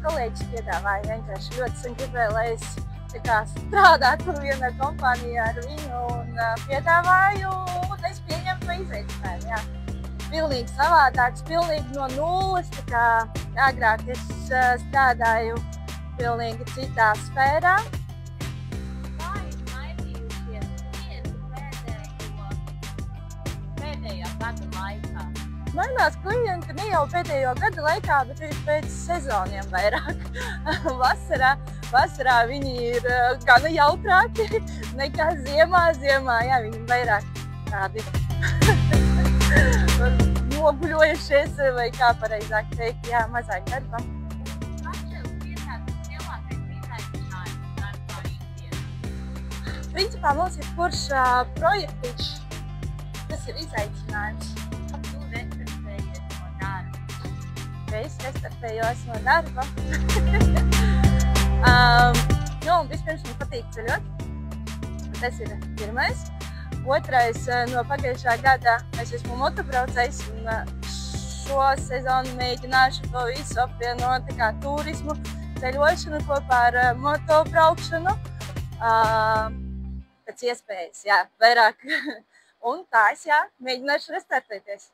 kolēģis piedāvāja vienkārši ļoti sen gribēju, lai es tā kā strādātu vienā kompānijā ar viņu un piedāvāju, un es pieņemtu izaicinājumu, jā. Pilnīgi savādāks, pilnīgi no nulles, tā kā agrāk es strādāju pilnīgi citā sfērā. Kā ir mainījušies klienti pēdējā gada laikā? Mainās klienti ne jau pēdējo gada laikā, bet arī pēc sezoniem vairāk. Vasarā viņi ir gana jautrāki nekā ziemā. Ziemā, jā, viņi vairāk tādi noguļojušies, vai kā pareizāk teikt, jā, mazāk darba. Kas tev šķiet lielākais izaicinājums darbā ikdienā? Principā mums ir kurš projektiņš, tas ir izaicinājums. Tu restartējies no darba. Es restartējos no darba. Vispirms man patīk ceļot. Tas ir pirmais. Otrais, no pagājušā gada es esmu motobraucējs un šo sezonu mēģināšu to visu apvienot kā turismu, ceļošanu kopā ar motobraukšanu. Pēc iespējas, jā, vairāk. Un tā es, jā, mēģināšu restartēties.